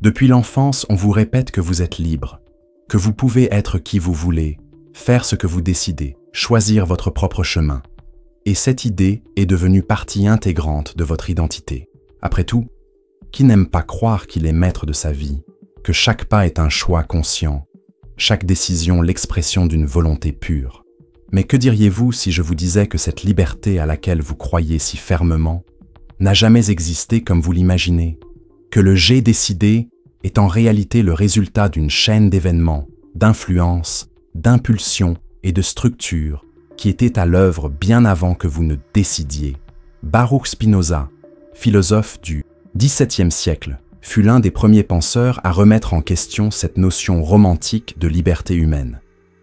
Depuis l'enfance, on vous répète que vous êtes libre, que vous pouvez être qui vous voulez, faire ce que vous décidez, choisir votre propre chemin. Et cette idée est devenue partie intégrante de votre identité. Après tout, qui n'aime pas croire qu'il est maître de sa vie, que chaque pas est un choix conscient, chaque décision l'expression d'une volonté pure? Mais que diriez-vous si je vous disais que cette liberté à laquelle vous croyez si fermement n'a jamais existé comme vous l'imaginez, que le j'ai décidé est en réalité le résultat d'une chaîne d'événements, d'influences, d'impulsions et de structures qui étaient à l'œuvre bien avant que vous ne décidiez? Baruch Spinoza, philosophe du XVIIe siècle, fut l'un des premiers penseurs à remettre en question cette notion romantique de liberté humaine.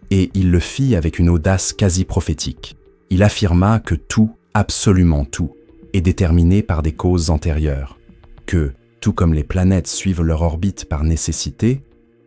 Et il le fit avec une audace quasi prophétique. Il affirma que tout, absolument tout, est déterminé par des causes antérieures, que, tout comme les planètes suivent leur orbite par nécessité,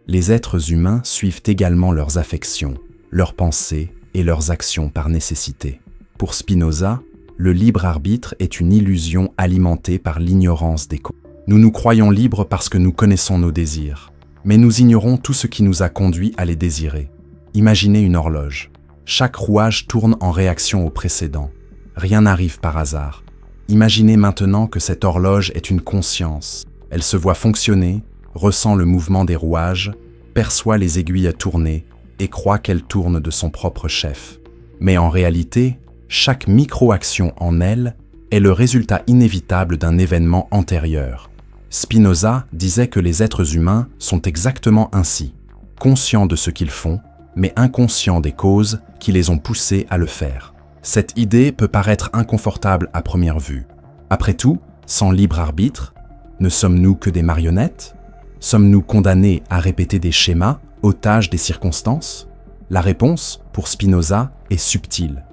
les êtres humains suivent également leurs affections, leurs pensées et leurs actions par nécessité. Pour Spinoza, le libre arbitre est une illusion alimentée par l'ignorance des causes. Nous nous croyons libres parce que nous connaissons nos désirs, mais nous ignorons tout ce qui nous a conduit à les désirer. Imaginez une horloge. Chaque rouage tourne en réaction au précédent. Rien n'arrive par hasard. Imaginez maintenant que cette horloge est une conscience. Elle se voit fonctionner, ressent le mouvement des rouages, perçoit les aiguilles à tourner et croit qu'elle tourne de son propre chef. Mais en réalité, chaque micro-action en elle est le résultat inévitable d'un événement antérieur. Spinoza disait que les êtres humains sont exactement ainsi, conscients de ce qu'ils font, mais inconscients des causes qui les ont poussés à le faire. Cette idée peut paraître inconfortable à première vue. Après tout, sans libre arbitre, ne sommes-nous que des marionnettes? Sommes-nous condamnés à répéter des schémas, otages des circonstances? La réponse, pour Spinoza, est subtile.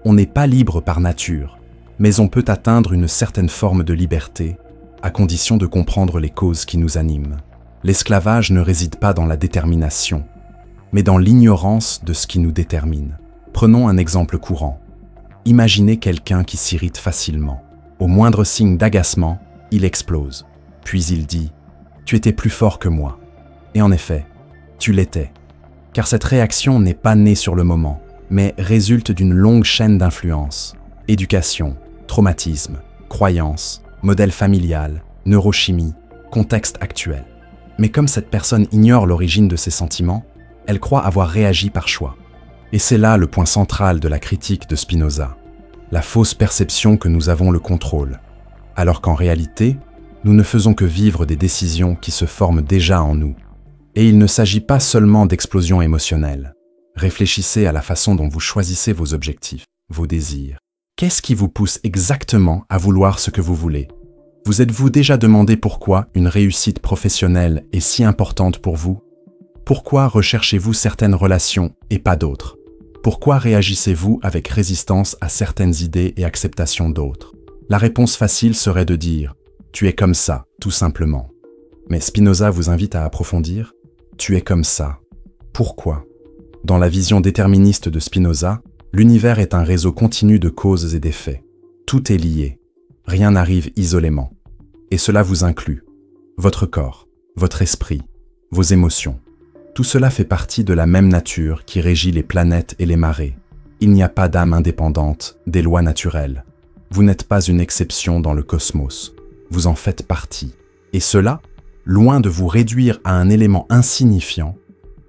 On n'est pas libre par nature, mais on peut atteindre une certaine forme de liberté, à condition de comprendre les causes qui nous animent. L'esclavage ne réside pas dans la détermination, mais dans l'ignorance de ce qui nous détermine. Prenons un exemple courant. Imaginez quelqu'un qui s'irrite facilement. Au moindre signe d'agacement, il explose. Puis il dit « Tu étais plus fort que moi ». Et en effet, tu l'étais. Car cette réaction n'est pas née sur le moment, mais résulte d'une longue chaîne d'influences. Éducation, traumatisme, croyances, modèle familial, neurochimie, contexte actuel. Mais comme cette personne ignore l'origine de ses sentiments, elle croit avoir réagi par choix. Et c'est là le point central de la critique de Spinoza, la fausse perception que nous avons le contrôle, alors qu'en réalité, nous ne faisons que vivre des décisions qui se forment déjà en nous. Et il ne s'agit pas seulement d'explosions émotionnelles. Réfléchissez à la façon dont vous choisissez vos objectifs, vos désirs. Qu'est-ce qui vous pousse exactement à vouloir ce que vous voulez? Vous êtes-vous déjà demandé pourquoi une réussite professionnelle est si importante pour vous? Pourquoi recherchez-vous certaines relations et pas d'autres? Pourquoi réagissez-vous avec résistance à certaines idées et acceptation d'autres? La réponse facile serait de dire « Tu es comme ça, tout simplement ». Mais Spinoza vous invite à approfondir « Tu es comme ça. Pourquoi ?» Dans la vision déterministe de Spinoza, l'univers est un réseau continu de causes et d'effets. Tout est lié. Rien n'arrive isolément. Et cela vous inclut votre corps, votre esprit, vos émotions. Tout cela fait partie de la même nature qui régit les planètes et les marées. Il n'y a pas d'âme indépendante des lois naturelles. Vous n'êtes pas une exception dans le cosmos. Vous en faites partie. Et cela, loin de vous réduire à un élément insignifiant,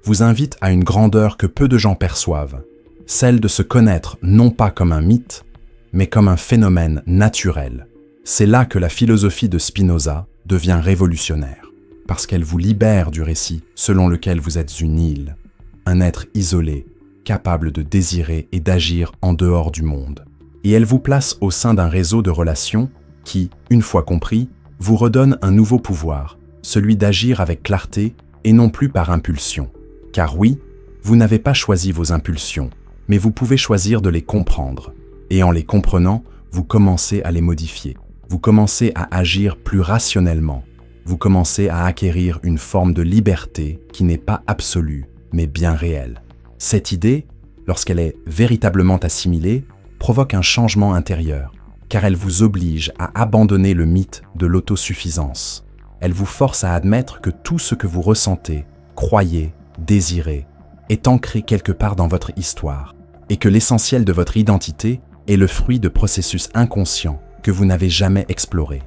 vous invite à une grandeur que peu de gens perçoivent, celle de se connaître non pas comme un mythe, mais comme un phénomène naturel. C'est là que la philosophie de Spinoza devient révolutionnaire, parce qu'elle vous libère du récit selon lequel vous êtes une île, un être isolé, capable de désirer et d'agir en dehors du monde. Et elle vous place au sein d'un réseau de relations qui, une fois compris, vous redonne un nouveau pouvoir, celui d'agir avec clarté et non plus par impulsion. Car oui, vous n'avez pas choisi vos impulsions, mais vous pouvez choisir de les comprendre. Et en les comprenant, vous commencez à les modifier. Vous commencez à agir plus rationnellement. Vous commencez à acquérir une forme de liberté qui n'est pas absolue, mais bien réelle. Cette idée, lorsqu'elle est véritablement assimilée, provoque un changement intérieur, car elle vous oblige à abandonner le mythe de l'autosuffisance. Elle vous force à admettre que tout ce que vous ressentez, croyez, désirez, est ancré quelque part dans votre histoire, et que l'essentiel de votre identité est le fruit de processus inconscients que vous n'avez jamais explorés.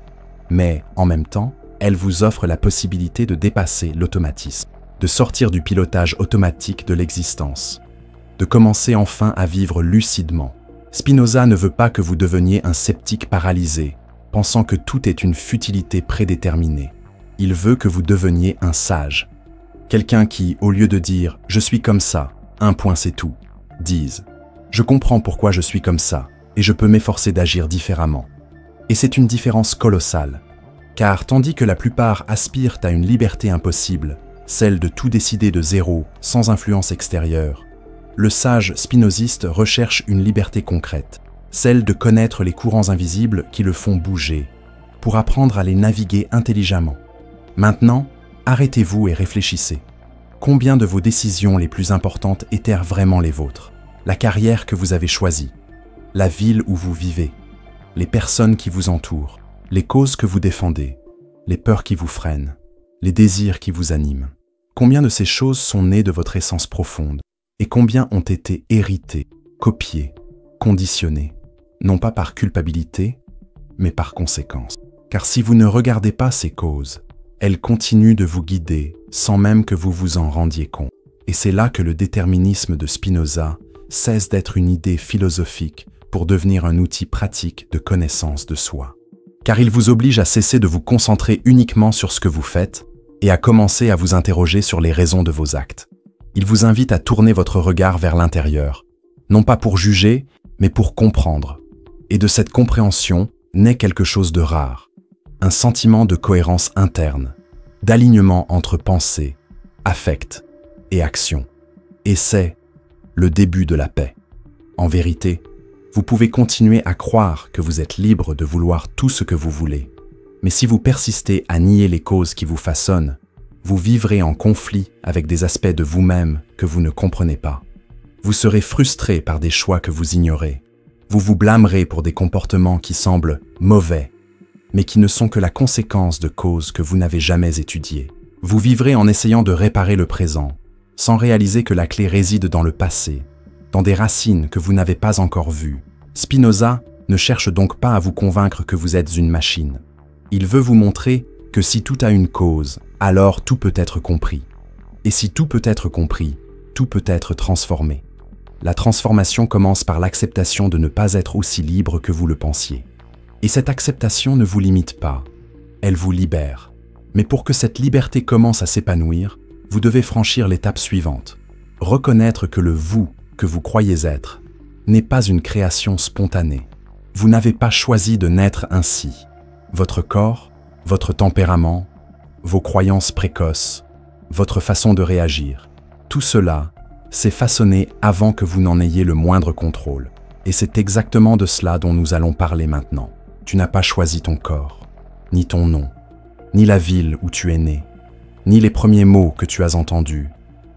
Mais, en même temps, elle vous offre la possibilité de dépasser l'automatisme, de sortir du pilotage automatique de l'existence, de commencer enfin à vivre lucidement. Spinoza ne veut pas que vous deveniez un sceptique paralysé, pensant que tout est une futilité prédéterminée. Il veut que vous deveniez un sage. Quelqu'un qui, au lieu de dire « je suis comme ça, un point c'est tout », dise « je comprends pourquoi je suis comme ça et je peux m'efforcer d'agir différemment ». Et c'est une différence colossale, car tandis que la plupart aspirent à une liberté impossible, celle de tout décider de zéro, sans influence extérieure, le sage spinoziste recherche une liberté concrète, celle de connaître les courants invisibles qui le font bouger, pour apprendre à les naviguer intelligemment. Maintenant, arrêtez-vous et réfléchissez. Combien de vos décisions les plus importantes étaient vraiment les vôtres? La carrière que vous avez choisie, la ville où vous vivez, les personnes qui vous entourent, les causes que vous défendez, les peurs qui vous freinent, les désirs qui vous animent. Combien de ces choses sont nées de votre essence profonde et combien ont été héritées, copiées, conditionnées, non pas par culpabilité, mais par conséquence. Car si vous ne regardez pas ces causes, elles continuent de vous guider sans même que vous vous en rendiez compte. Et c'est là que le déterminisme de Spinoza cesse d'être une idée philosophique pour devenir un outil pratique de connaissance de soi. Car il vous oblige à cesser de vous concentrer uniquement sur ce que vous faites et à commencer à vous interroger sur les raisons de vos actes. Il vous invite à tourner votre regard vers l'intérieur, non pas pour juger, mais pour comprendre. Et de cette compréhension naît quelque chose de rare, un sentiment de cohérence interne, d'alignement entre pensée, affect et action. Et c'est le début de la paix. En vérité, vous pouvez continuer à croire que vous êtes libre de vouloir tout ce que vous voulez. Mais si vous persistez à nier les causes qui vous façonnent, vous vivrez en conflit avec des aspects de vous-même que vous ne comprenez pas. Vous serez frustré par des choix que vous ignorez. Vous vous blâmerez pour des comportements qui semblent mauvais, mais qui ne sont que la conséquence de causes que vous n'avez jamais étudiées. Vous vivrez en essayant de réparer le présent, sans réaliser que la clé réside dans le passé, dans des racines que vous n'avez pas encore vues. Spinoza ne cherche donc pas à vous convaincre que vous êtes une machine. Il veut vous montrer que si tout a une cause, alors tout peut être compris. Et si tout peut être compris, tout peut être transformé. La transformation commence par l'acceptation de ne pas être aussi libre que vous le pensiez. Et cette acceptation ne vous limite pas, elle vous libère. Mais pour que cette liberté commence à s'épanouir, vous devez franchir l'étape suivante. Reconnaître que le vous que vous croyez être n'est pas une création spontanée. Vous n'avez pas choisi de naître ainsi. Votre corps, votre tempérament, vos croyances précoces, votre façon de réagir, tout cela s'est façonné avant que vous n'en ayez le moindre contrôle. Et c'est exactement de cela dont nous allons parler maintenant. Tu n'as pas choisi ton corps, ni ton nom, ni la ville où tu es né, ni les premiers mots que tu as entendus,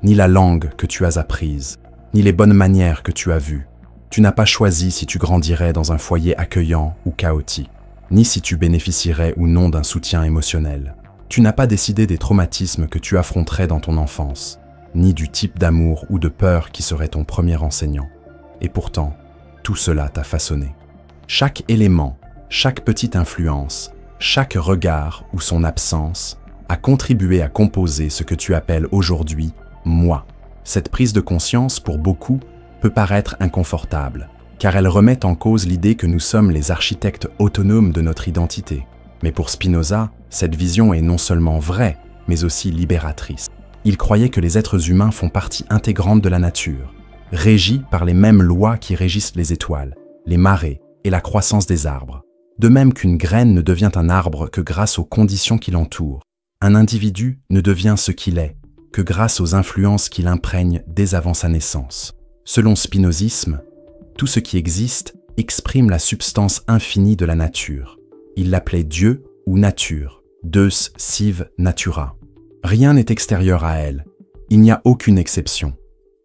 ni la langue que tu as apprise, ni les bonnes manières que tu as vues. Tu n'as pas choisi si tu grandirais dans un foyer accueillant ou chaotique, ni si tu bénéficierais ou non d'un soutien émotionnel. Tu n'as pas décidé des traumatismes que tu affronterais dans ton enfance, ni du type d'amour ou de peur qui serait ton premier enseignant. Et pourtant, tout cela t'a façonné. Chaque élément, chaque petite influence, chaque regard ou son absence a contribué à composer ce que tu appelles aujourd'hui « moi ». Cette prise de conscience, pour beaucoup, peut paraître inconfortable, car elle remet en cause l'idée que nous sommes les architectes autonomes de notre identité. Mais pour Spinoza, cette vision est non seulement vraie, mais aussi libératrice. Il croyait que les êtres humains font partie intégrante de la nature, régis par les mêmes lois qui régissent les étoiles, les marées et la croissance des arbres. De même qu'une graine ne devient un arbre que grâce aux conditions qui l'entourent, un individu ne devient ce qu'il est que grâce aux influences qui l'imprègnent dès avant sa naissance. Selon Spinozisme, tout ce qui existe exprime la substance infinie de la nature. Il l'appelait Dieu ou nature, Deus sive natura. Rien n'est extérieur à elle, il n'y a aucune exception.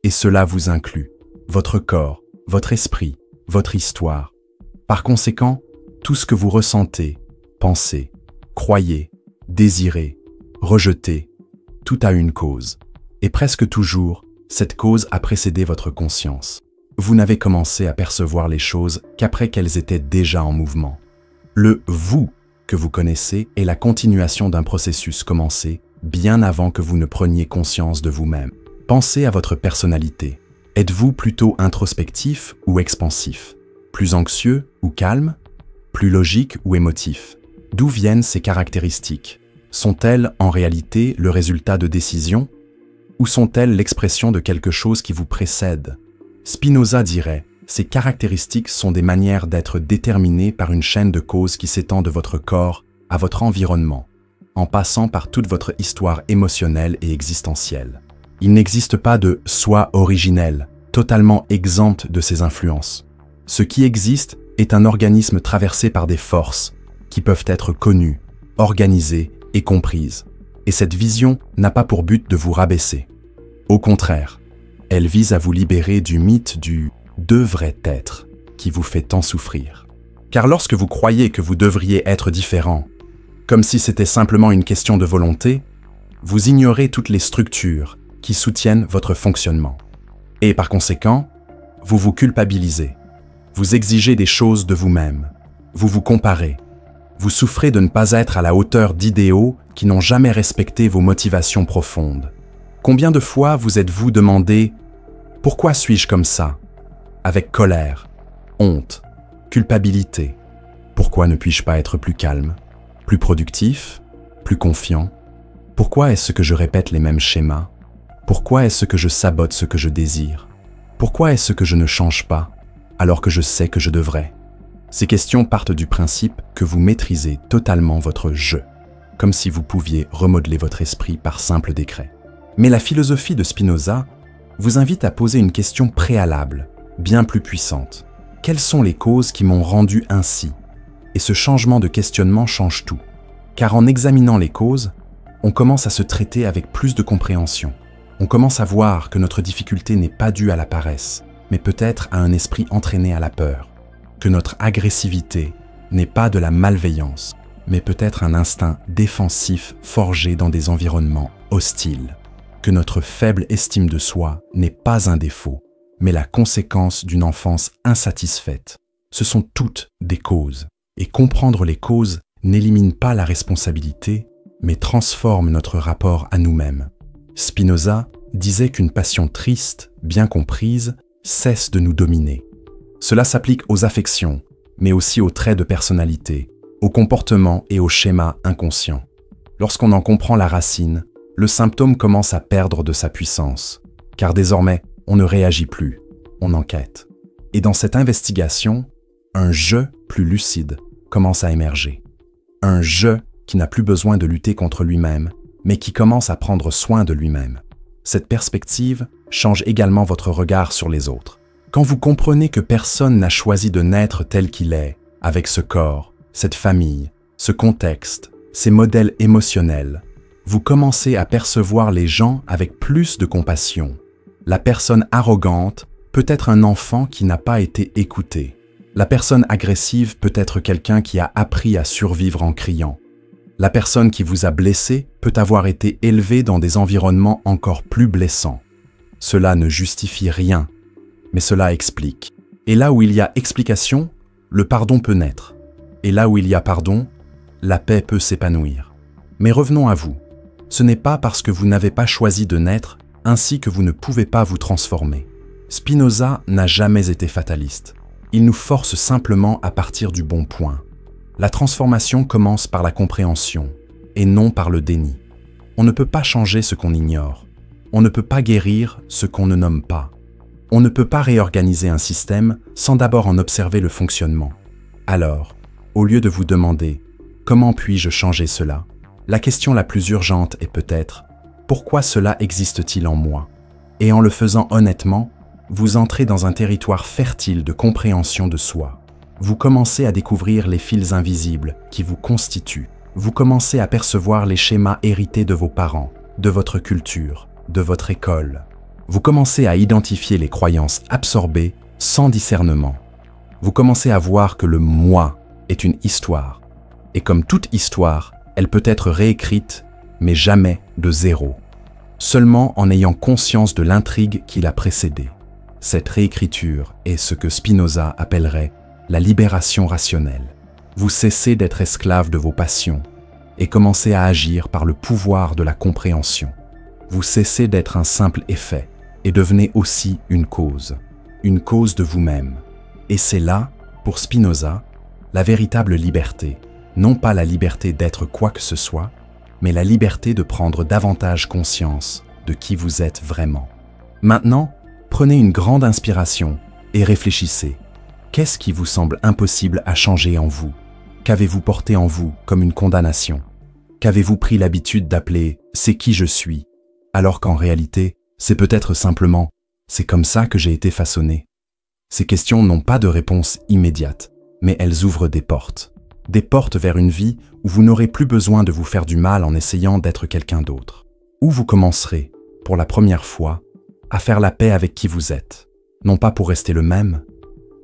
Et cela vous inclut, votre corps, votre esprit, votre histoire. Par conséquent, tout ce que vous ressentez, pensez, croyez, désirer, rejeter, tout a une cause. Et presque toujours, cette cause a précédé votre conscience. Vous n'avez commencé à percevoir les choses qu'après qu'elles étaient déjà en mouvement. Le « vous » que vous connaissez est la continuation d'un processus commencé bien avant que vous ne preniez conscience de vous-même. Pensez à votre personnalité. Êtes-vous plutôt introspectif ou expansif? Plus anxieux ou calme? Plus logique ou émotif? D'où viennent ces caractéristiques? Sont-elles en réalité le résultat de décisions? Ou sont-elles l'expression de quelque chose qui vous précède? Spinoza dirait, ces caractéristiques sont des manières d'être déterminées par une chaîne de causes qui s'étend de votre corps à votre environnement, en passant par toute votre histoire émotionnelle et existentielle. Il n'existe pas de soi originel, totalement exempt de ces influences. Ce qui existe est un organisme traversé par des forces qui peuvent être connues, organisées et comprises. Et cette vision n'a pas pour but de vous rabaisser. Au contraire, elle vise à vous libérer du mythe du « devrait être » qui vous fait tant souffrir. Car lorsque vous croyez que vous devriez être différent, comme si c'était simplement une question de volonté, vous ignorez toutes les structures qui soutiennent votre fonctionnement. Et par conséquent, vous vous culpabilisez. Vous exigez des choses de vous-même. Vous vous comparez. Vous souffrez de ne pas être à la hauteur d'idéaux qui n'ont jamais respecté vos motivations profondes. Combien de fois vous êtes-vous demandé « Pourquoi suis-je comme ça ?» avec colère, honte, culpabilité. Pourquoi ne puis-je pas être plus calme, plus productif, plus confiant? Pourquoi est-ce que je répète les mêmes schémas? Pourquoi est-ce que je sabote ce que je désire? Pourquoi est-ce que je ne change pas, alors que je sais que je devrais? Ces questions partent du principe que vous maîtrisez totalement votre « je », comme si vous pouviez remodeler votre esprit par simple décret. Mais la philosophie de Spinoza vous invite à poser une question préalable, bien plus puissante. Quelles sont les causes qui m'ont rendu ainsi? Et ce changement de questionnement change tout. Car en examinant les causes, on commence à se traiter avec plus de compréhension. On commence à voir que notre difficulté n'est pas due à la paresse, mais peut-être à un esprit entraîné à la peur. Que notre agressivité n'est pas de la malveillance, mais peut-être un instinct défensif forgé dans des environnements hostiles. Que notre faible estime de soi n'est pas un défaut, mais la conséquence d'une enfance insatisfaite. Ce sont toutes des causes. Et comprendre les causes n'élimine pas la responsabilité, mais transforme notre rapport à nous-mêmes. Spinoza disait qu'une passion triste, bien comprise, cesse de nous dominer. Cela s'applique aux affections, mais aussi aux traits de personnalité, aux comportements et aux schémas inconscients. Lorsqu'on en comprend la racine, le symptôme commence à perdre de sa puissance, car désormais, on ne réagit plus, on enquête. Et dans cette investigation, un « je » plus lucide commence à émerger. Un « je » qui n'a plus besoin de lutter contre lui-même, mais qui commence à prendre soin de lui-même. Cette perspective change également votre regard sur les autres. Quand vous comprenez que personne n'a choisi de naître tel qu'il est, avec ce corps, cette famille, ce contexte, ces modèles émotionnels, vous commencez à percevoir les gens avec plus de compassion. La personne arrogante peut être un enfant qui n'a pas été écouté. La personne agressive peut être quelqu'un qui a appris à survivre en criant. La personne qui vous a blessé peut avoir été élevée dans des environnements encore plus blessants. Cela ne justifie rien, mais cela explique. Et là où il y a explication, le pardon peut naître. Et là où il y a pardon, la paix peut s'épanouir. Mais revenons à vous. Ce n'est pas parce que vous n'avez pas choisi de naître ainsi que vous ne pouvez pas vous transformer. Spinoza n'a jamais été fataliste. Il nous force simplement à partir du bon point. La transformation commence par la compréhension et non par le déni. On ne peut pas changer ce qu'on ignore. On ne peut pas guérir ce qu'on ne nomme pas. On ne peut pas réorganiser un système sans d'abord en observer le fonctionnement. Alors, au lieu de vous demander « Comment puis-je changer cela ?», la question la plus urgente est peut-être « Pourquoi cela existe-t-il en moi ?» Et en le faisant honnêtement, vous entrez dans un territoire fertile de compréhension de soi. Vous commencez à découvrir les fils invisibles qui vous constituent. Vous commencez à percevoir les schémas hérités de vos parents, de votre culture, de votre école. Vous commencez à identifier les croyances absorbées sans discernement. Vous commencez à voir que le « moi » est une histoire. Et comme toute histoire, Elle peut être réécrite, mais jamais de zéro. Seulement en ayant conscience de l'intrigue qui l'a précédée. Cette réécriture est ce que Spinoza appellerait la libération rationnelle. Vous cessez d'être esclave de vos passions et commencez à agir par le pouvoir de la compréhension. Vous cessez d'être un simple effet et devenez aussi une cause de vous-même. Et c'est là, pour Spinoza, la véritable liberté, non pas la liberté d'être quoi que ce soit, mais la liberté de prendre davantage conscience de qui vous êtes vraiment. Maintenant, prenez une grande inspiration et réfléchissez. Qu'est-ce qui vous semble impossible à changer en vous? Qu'avez-vous porté en vous comme une condamnation? Qu'avez-vous pris l'habitude d'appeler « c'est qui je suis » alors qu'en réalité, c'est peut-être simplement « c'est comme ça que j'ai été façonné ». Ces questions n'ont pas de réponse immédiate, mais elles ouvrent des portes vers une vie où vous n'aurez plus besoin de vous faire du mal en essayant d'être quelqu'un d'autre. Où vous commencerez, pour la première fois, à faire la paix avec qui vous êtes, non pas pour rester le même,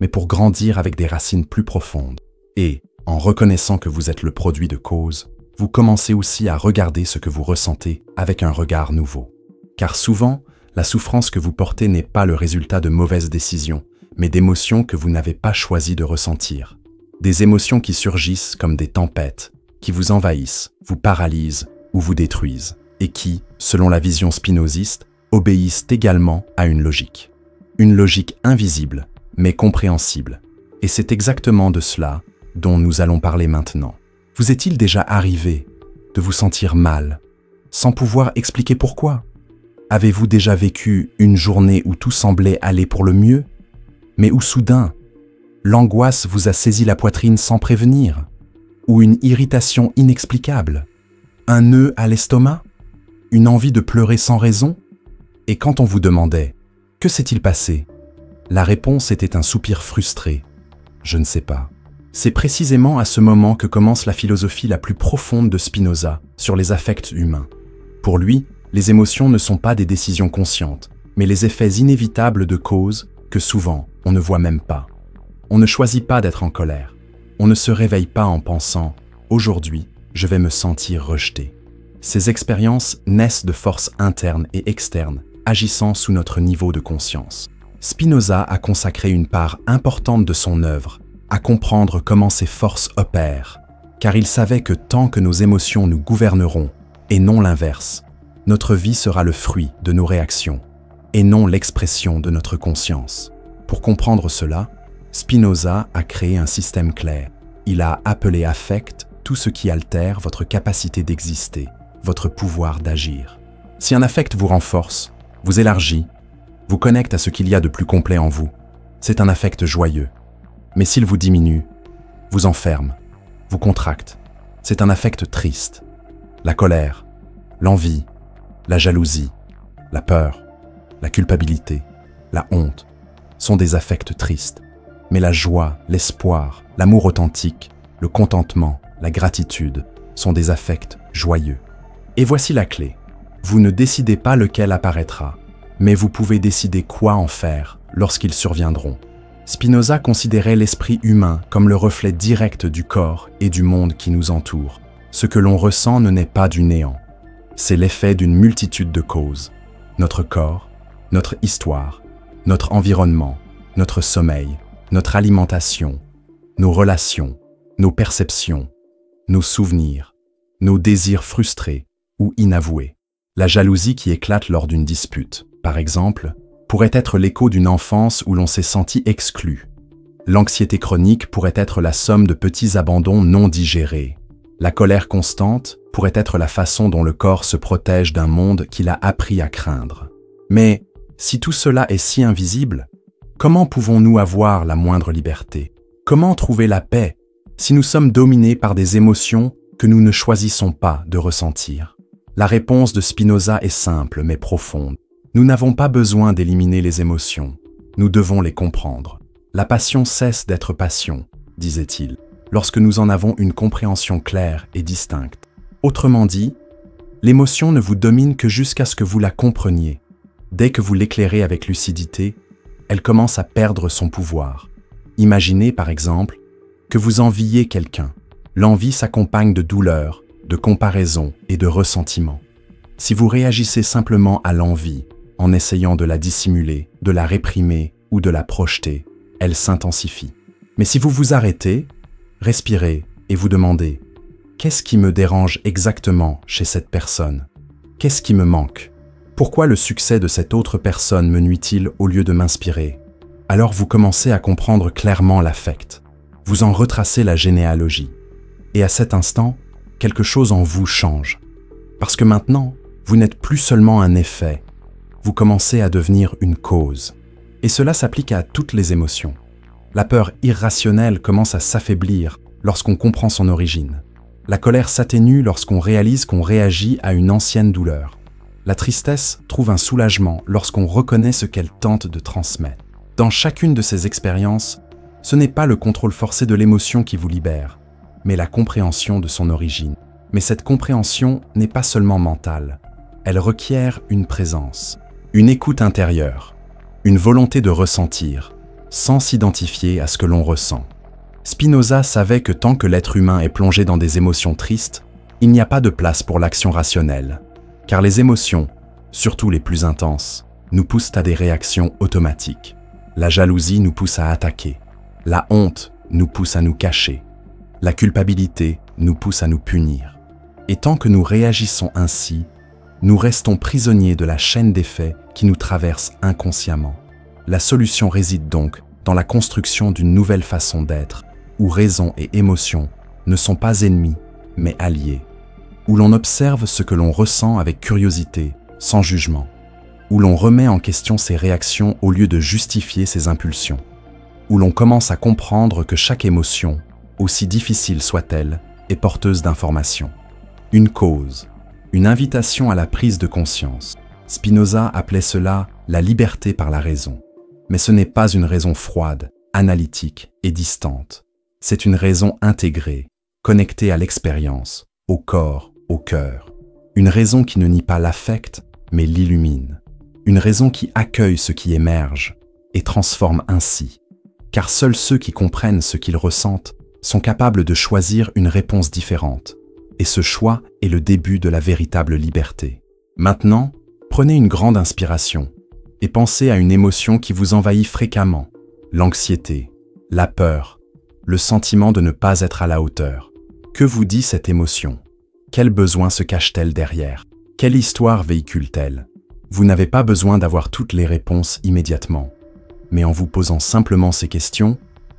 mais pour grandir avec des racines plus profondes. Et, en reconnaissant que vous êtes le produit de cause, vous commencez aussi à regarder ce que vous ressentez avec un regard nouveau. Car souvent, la souffrance que vous portez n'est pas le résultat de mauvaises décisions, mais d'émotions que vous n'avez pas choisi de ressentir. Des émotions qui surgissent comme des tempêtes, qui vous envahissent, vous paralysent ou vous détruisent, et qui, selon la vision spinoziste, obéissent également à une logique. Une logique invisible, mais compréhensible. Et c'est exactement de cela dont nous allons parler maintenant. Vous est-il déjà arrivé de vous sentir mal, sans pouvoir expliquer pourquoi? Avez-vous déjà vécu une journée où tout semblait aller pour le mieux, mais où soudain, l'angoisse vous a saisi la poitrine sans prévenir? Ou une irritation inexplicable? Un nœud à l'estomac? Une envie de pleurer sans raison? Et quand on vous demandait « Que s'est-il passé ?» la réponse était un soupir frustré. « Je ne sais pas ». C'est précisément à ce moment que commence la philosophie la plus profonde de Spinoza sur les affects humains. Pour lui, les émotions ne sont pas des décisions conscientes, mais les effets inévitables de causes que souvent on ne voit même pas. On ne choisit pas d'être en colère. On ne se réveille pas en pensant « Aujourd'hui, je vais me sentir rejeté ». Ces expériences naissent de forces internes et externes, agissant sous notre niveau de conscience. Spinoza a consacré une part importante de son œuvre à comprendre comment ces forces opèrent, car il savait que tant que nos émotions nous gouverneront, et non l'inverse, notre vie sera le fruit de nos réactions, et non l'expression de notre conscience. Pour comprendre cela, Spinoza a créé un système clair. Il a appelé affect tout ce qui altère votre capacité d'exister, votre pouvoir d'agir. Si un affect vous renforce, vous élargit, vous connecte à ce qu'il y a de plus complet en vous, c'est un affect joyeux. Mais s'il vous diminue, vous enferme, vous contracte, c'est un affect triste. La colère, l'envie, la jalousie, la peur, la culpabilité, la honte sont des affects tristes. Mais la joie, l'espoir, l'amour authentique, le contentement, la gratitude sont des affects joyeux. Et voici la clé. Vous ne décidez pas lequel apparaîtra, mais vous pouvez décider quoi en faire lorsqu'ils surviendront. Spinoza considérait l'esprit humain comme le reflet direct du corps et du monde qui nous entoure. Ce que l'on ressent ne naît pas du néant. C'est l'effet d'une multitude de causes. Notre corps, notre histoire, notre environnement, notre sommeil, notre alimentation, nos relations, nos perceptions, nos souvenirs, nos désirs frustrés ou inavoués. La jalousie qui éclate lors d'une dispute, par exemple, pourrait être l'écho d'une enfance où l'on s'est senti exclu. L'anxiété chronique pourrait être la somme de petits abandons non digérés. La colère constante pourrait être la façon dont le corps se protège d'un monde qu'il a appris à craindre. Mais si tout cela est si invisible, comment pouvons-nous avoir la moindre liberté? Comment trouver la paix si nous sommes dominés par des émotions que nous ne choisissons pas de ressentir? La réponse de Spinoza est simple mais profonde. Nous n'avons pas besoin d'éliminer les émotions, nous devons les comprendre. La passion cesse d'être passion, disait-il, lorsque nous en avons une compréhension claire et distincte. Autrement dit, l'émotion ne vous domine que jusqu'à ce que vous la compreniez. Dès que vous l'éclairez avec lucidité, elle commence à perdre son pouvoir. Imaginez, par exemple, que vous enviez quelqu'un. L'envie s'accompagne de douleur, de comparaison et de ressentiment. Si vous réagissez simplement à l'envie, en essayant de la dissimuler, de la réprimer ou de la projeter, elle s'intensifie. Mais si vous vous arrêtez, respirez et vous demandez « Qu'est-ce qui me dérange exactement chez cette personne? Qu'est-ce qui me manque? Pourquoi le succès de cette autre personne me nuit-il au lieu de m'inspirer ?» Alors vous commencez à comprendre clairement l'affect. Vous en retracez la généalogie. Et à cet instant, quelque chose en vous change. Parce que maintenant, vous n'êtes plus seulement un effet, vous commencez à devenir une cause. Et cela s'applique à toutes les émotions. La peur irrationnelle commence à s'affaiblir lorsqu'on comprend son origine. La colère s'atténue lorsqu'on réalise qu'on réagit à une ancienne douleur. La tristesse trouve un soulagement lorsqu'on reconnaît ce qu'elle tente de transmettre. Dans chacune de ces expériences, ce n'est pas le contrôle forcé de l'émotion qui vous libère, mais la compréhension de son origine. Mais cette compréhension n'est pas seulement mentale. Elle requiert une présence, une écoute intérieure, une volonté de ressentir, sans s'identifier à ce que l'on ressent. Spinoza savait que tant que l'être humain est plongé dans des émotions tristes, il n'y a pas de place pour l'action rationnelle. Car les émotions, surtout les plus intenses, nous poussent à des réactions automatiques. La jalousie nous pousse à attaquer. La honte nous pousse à nous cacher. La culpabilité nous pousse à nous punir. Et tant que nous réagissons ainsi, nous restons prisonniers de la chaîne d'effets qui nous traverse inconsciemment. La solution réside donc dans la construction d'une nouvelle façon d'être, où raison et émotion ne sont pas ennemis, mais alliés. Où l'on observe ce que l'on ressent avec curiosité, sans jugement. Où l'on remet en question ses réactions au lieu de justifier ses impulsions. Où l'on commence à comprendre que chaque émotion, aussi difficile soit-elle, est porteuse d'informations. Une cause, une invitation à la prise de conscience. Spinoza appelait cela la liberté par la raison. Mais ce n'est pas une raison froide, analytique et distante. C'est une raison intégrée, connectée à l'expérience, au corps, au cœur. Une raison qui ne nie pas l'affect, mais l'illumine. Une raison qui accueille ce qui émerge et transforme ainsi. Car seuls ceux qui comprennent ce qu'ils ressentent sont capables de choisir une réponse différente. Et ce choix est le début de la véritable liberté. Maintenant, prenez une grande inspiration et pensez à une émotion qui vous envahit fréquemment. L'anxiété, la peur, le sentiment de ne pas être à la hauteur. Que vous dit cette émotion? Quel besoin se cache-t-elle derrière? Quelle histoire véhicule-t-elle? Vous n'avez pas besoin d'avoir toutes les réponses immédiatement. Mais en vous posant simplement ces questions,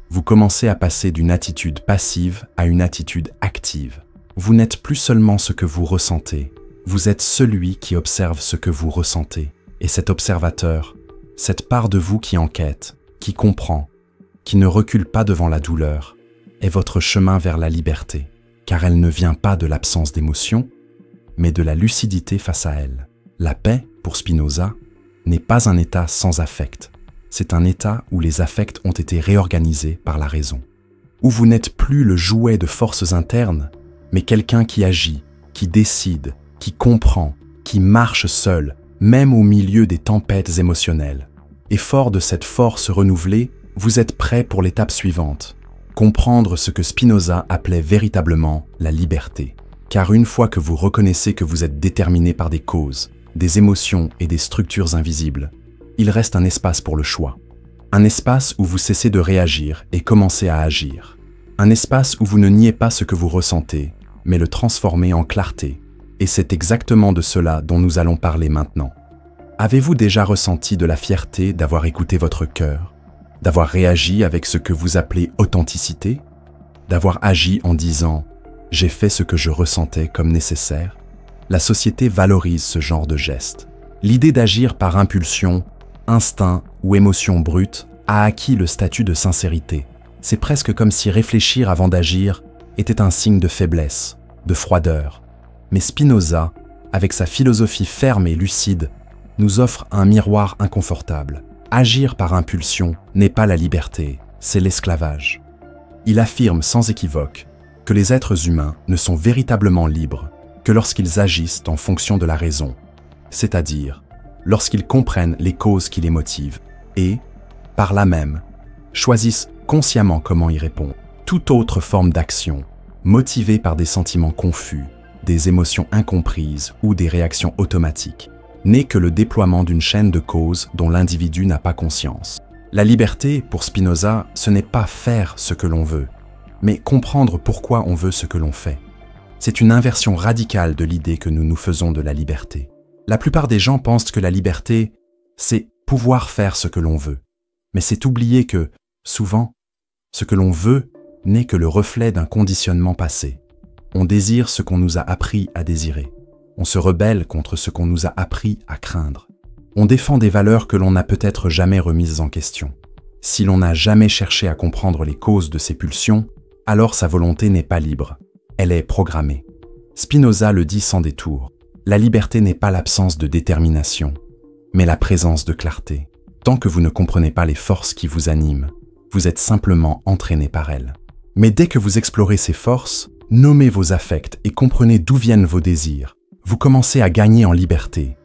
vous commencez à passer d'une attitude passive à une attitude active. Vous n'êtes plus seulement ce que vous ressentez, vous êtes celui qui observe ce que vous ressentez. Et cet observateur, cette part de vous qui enquête, qui comprend, qui ne recule pas devant la douleur, est votre chemin vers la liberté, car elle ne vient pas de l'absence d'émotion, mais de la lucidité face à elle. La paix, pour Spinoza, n'est pas un état sans affect. C'est un état où les affects ont été réorganisés par la raison. Où vous n'êtes plus le jouet de forces internes, mais quelqu'un qui agit, qui décide, qui comprend, qui marche seul, même au milieu des tempêtes émotionnelles. Et fort de cette force renouvelée, vous êtes prêt pour l'étape suivante, comprendre ce que Spinoza appelait véritablement la liberté. Car une fois que vous reconnaissez que vous êtes déterminé par des causes, des émotions et des structures invisibles, il reste un espace pour le choix. Un espace où vous cessez de réagir et commencez à agir. Un espace où vous ne niez pas ce que vous ressentez, mais le transformez en clarté. Et c'est exactement de cela dont nous allons parler maintenant. Avez-vous déjà ressenti de la fierté d'avoir écouté votre cœur, d'avoir réagi avec ce que vous appelez authenticité, d'avoir agi en disant « j'ai fait ce que je ressentais comme nécessaire ». La société valorise ce genre de geste. L'idée d'agir par impulsion, instinct ou émotion brute a acquis le statut de sincérité. C'est presque comme si réfléchir avant d'agir était un signe de faiblesse, de froideur. Mais Spinoza, avec sa philosophie ferme et lucide, nous offre un miroir inconfortable. Agir par impulsion n'est pas la liberté, c'est l'esclavage. Il affirme sans équivoque que les êtres humains ne sont véritablement libres que lorsqu'ils agissent en fonction de la raison, c'est-à-dire lorsqu'ils comprennent les causes qui les motivent et, par là même, choisissent consciemment comment y répondre. Toute autre forme d'action, motivée par des sentiments confus, des émotions incomprises ou des réactions automatiques, n'est que le déploiement d'une chaîne de causes dont l'individu n'a pas conscience. La liberté, pour Spinoza, ce n'est pas faire ce que l'on veut, mais comprendre pourquoi on veut ce que l'on fait. C'est une inversion radicale de l'idée que nous nous faisons de la liberté. La plupart des gens pensent que la liberté, c'est pouvoir faire ce que l'on veut. Mais c'est oublier que, souvent, ce que l'on veut n'est que le reflet d'un conditionnement passé. On désire ce qu'on nous a appris à désirer. On se rebelle contre ce qu'on nous a appris à craindre. On défend des valeurs que l'on n'a peut-être jamais remises en question. Si l'on n'a jamais cherché à comprendre les causes de ces pulsions, alors sa volonté n'est pas libre. Elle est programmée. Spinoza le dit sans détour. La liberté n'est pas l'absence de détermination, mais la présence de clarté. Tant que vous ne comprenez pas les forces qui vous animent, vous êtes simplement entraîné par elles. Mais dès que vous explorez ces forces, nommez vos affects et comprenez d'où viennent vos désirs, vous commencez à gagner en liberté.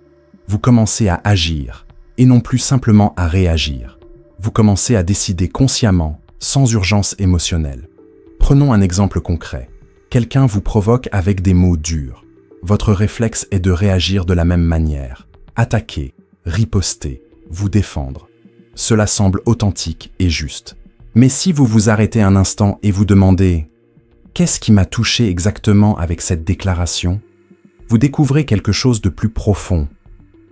Vous commencez à agir, et non plus simplement à réagir. Vous commencez à décider consciemment, sans urgence émotionnelle. Prenons un exemple concret. Quelqu'un vous provoque avec des mots durs. Votre réflexe est de réagir de la même manière. Attaquer, riposter, vous défendre. Cela semble authentique et juste. Mais si vous vous arrêtez un instant et vous demandez « Qu'est-ce qui m'a touché exactement avec cette déclaration ?» vous découvrez quelque chose de plus profond.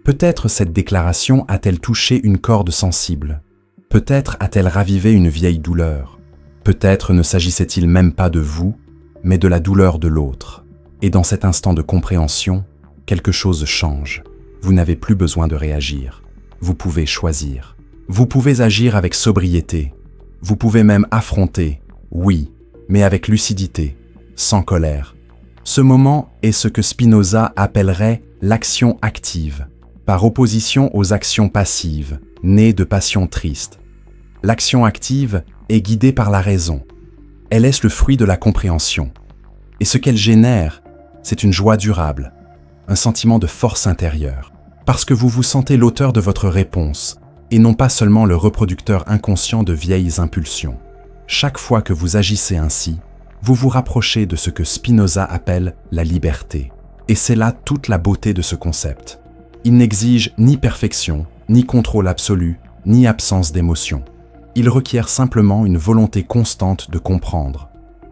Peut-être cette déclaration a-t-elle touché une corde sensible. Peut-être a-t-elle ravivé une vieille douleur. Peut-être ne s'agissait-il même pas de vous, mais de la douleur de l'autre. Et dans cet instant de compréhension, quelque chose change. Vous n'avez plus besoin de réagir. Vous pouvez choisir. Vous pouvez agir avec sobriété. Vous pouvez même affronter, oui, mais avec lucidité, sans colère. Ce moment est ce que Spinoza appellerait l'action active, par opposition aux actions passives, nées de passions tristes. L'action active est guidée par la raison. Elle est le fruit de la compréhension. Et ce qu'elle génère, c'est une joie durable, un sentiment de force intérieure, parce que vous vous sentez l'auteur de votre réponse, et non pas seulement le reproducteur inconscient de vieilles impulsions. Chaque fois que vous agissez ainsi, vous vous rapprochez de ce que Spinoza appelle la liberté. Et c'est là toute la beauté de ce concept. Il n'exige ni perfection, ni contrôle absolu, ni absence d'émotion. Il requiert simplement une volonté constante de comprendre,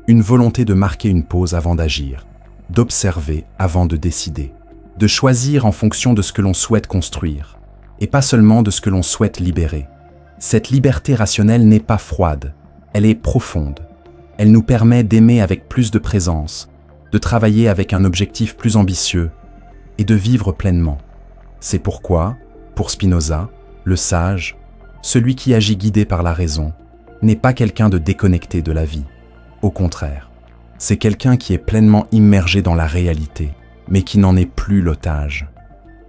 une volonté de marquer une pause avant d'agir, d'observer avant de décider, de choisir en fonction de ce que l'on souhaite construire, et pas seulement de ce que l'on souhaite libérer. Cette liberté rationnelle n'est pas froide, elle est profonde. Elle nous permet d'aimer avec plus de présence, de travailler avec un objectif plus ambitieux et de vivre pleinement. C'est pourquoi, pour Spinoza, le sage, celui qui agit guidé par la raison, n'est pas quelqu'un de déconnecté de la vie. Au contraire, c'est quelqu'un qui est pleinement immergé dans la réalité, mais qui n'en est plus l'otage.